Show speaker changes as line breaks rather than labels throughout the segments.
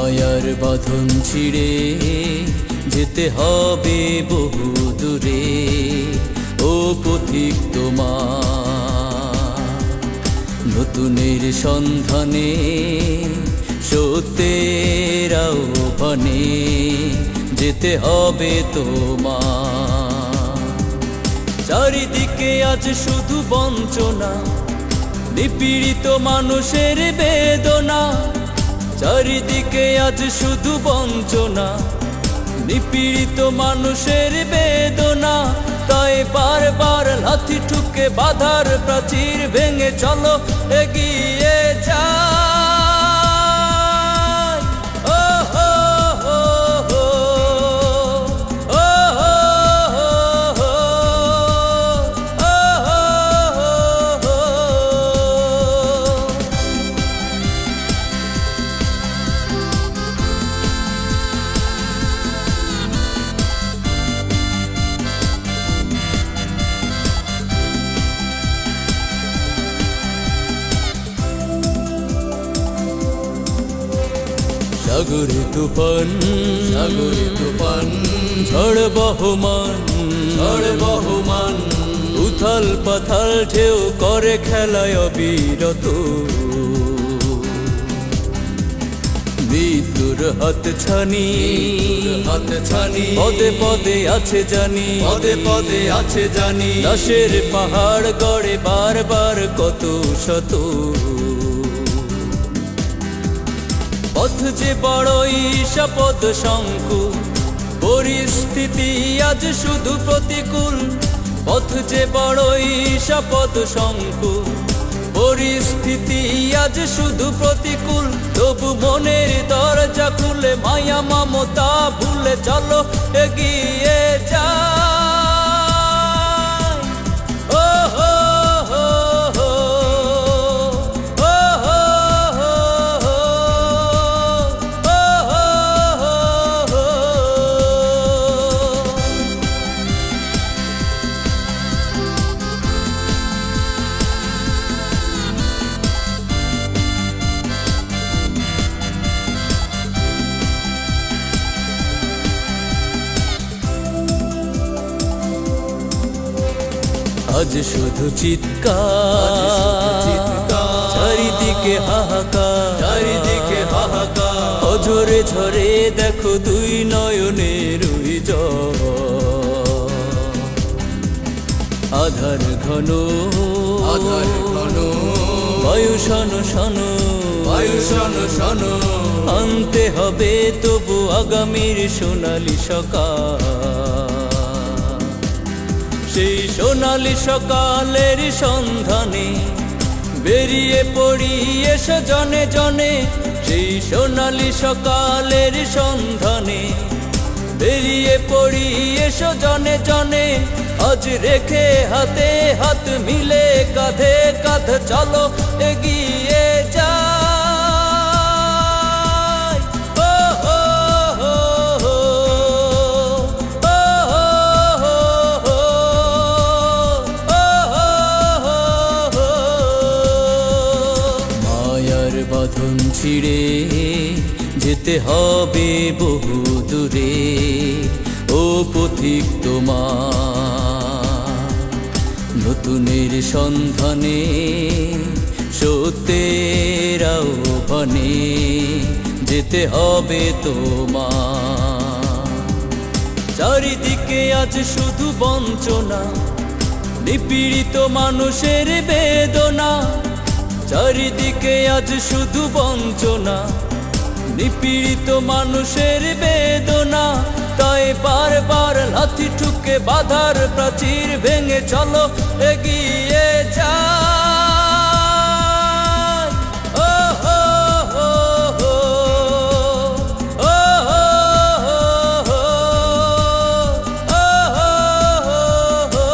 মায়ার বাঁধন ছিঁড়ে যেতে হবে বহু দূরে, ও পথিক তোমার নতুনের সন্ধানে, সত্যের আহ্বানে যেতে হবে তোমার। চারিদিকে আজ শুধু বঞ্চনা, নিপীড়িত মানুষের বেদনা। চারিদিকে আজ শুধু বঞ্চনা, নিপীড়িত মানুষের বেদনা। তাই বারবার লাথি ঠুকে বাধার প্রাচীর ভেঙে চলো এগিয়ে যাই। ও হো হো হো, ও হো হো হো, ও হো হো হো। সাগরে তুফান, সাগরে তুফান, ঝড় বহমান, ঝড় বহমান। উথাল পাথাল ঢেউ করে খেলায় অবিরত। মৃত্যুর হাত ছানি, হাত ছানি, পদে পদে আছে জানি, পদে পদে আছে জানি। লাশের পাহাড় গড়ে বারবার কত শত। পথ যে বড়ই শপথ শঙ্কুল, পরিস্থিতি আজ শুধু প্রতিকূল। পথ যে বড়ই শপথ শঙ্কুল, পরিস্থিতি আজ শুধু প্রতিকূল। তবু মনের দরজা খুলে মায়া মমতা ভুলে চলো এগিয়ে যাই। ও হো হো হো, ও হো হো হো, ও হো হো হো। আজ শুধু চিৎকার, চারিদিকে হাহাকার, চারিদিকে হাহাকার। অঝরে ঝরে দেখো দুই নয়নের জল। আধার ঘন, আধার ঘন, বায়ু শন শন, বায়ু শন শন। আনতে হবে তবু আগামীর সোনালি সকাল। সেই সোনালি সকালের সন্ধানে বেরিয়ে পড়ি এসো জনে জনে। সেই সোনালি সকালের সন্ধানে বেরিয়ে পড়ি এসো জনে জনে। আজ রেখে হাতে হাত মিলে কাঁধে কাঁধ চলো এগিয়ে যাই। ও হো হো হো, ও হো হো হো, ও হো হো হো। মায়ার বাঁধন ছিঁড়ে যেতে হবে বহু দূরে, ও পথিক তোমার নতুনের সন্ধানে, সত্যের আহ্বানে যেতে হবে তোমার। চারিদিকে আজ শুধু বঞ্চনা, নিপীড়িত মানুষের বেদনা। চারিদিকে আজ শুধু বঞ্চনা, নিপীড়িত মানুষের বেদনা। তাই বারবার লাথি ঠুকে বাধার প্রাচীর ভেঙে চলো এগিয়ে যাই। ও হো হো হো, ও হো হো হো, ও হো হো হো।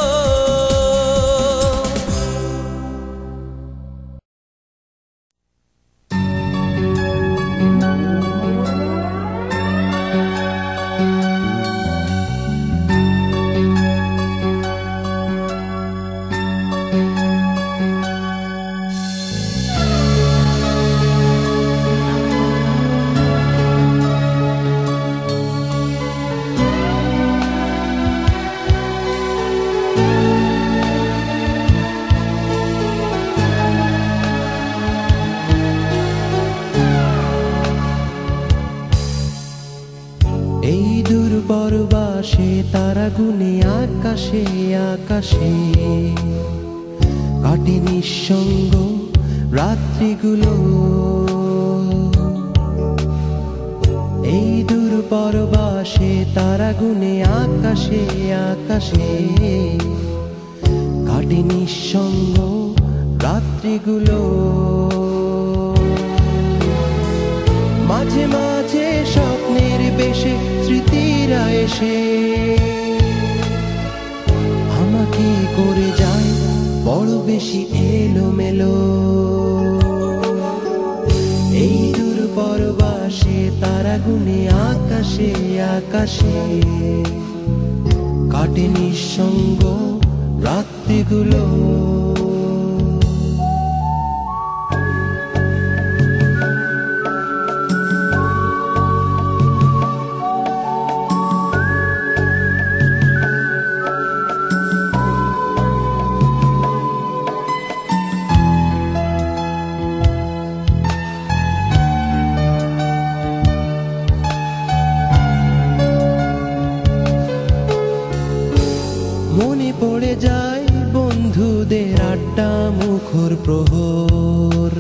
এই দূর পরবাসে তারা গুনে আকাশে আকাশে কাটে নিঃসঙ্গ রাত্রিগুলো। এই দূর পরবাসে তারা গুনে আকাশে আকাশে কাটে নিঃসঙ্গ রাত্রিগুলো। মাঝে মাঝে স্বপ্নের বেশে স্মৃতিরা এসে আমাকে করে যায় বড় বেশি এলোমেলো। এই দূর পরবাসে তারা গুনে আকাশে আকাশে কাটে নিঃসঙ্গ রাত্রিগুলো। মনে পড়ে যায় বন্ধুদের আড্ডা মুখর প্রহর,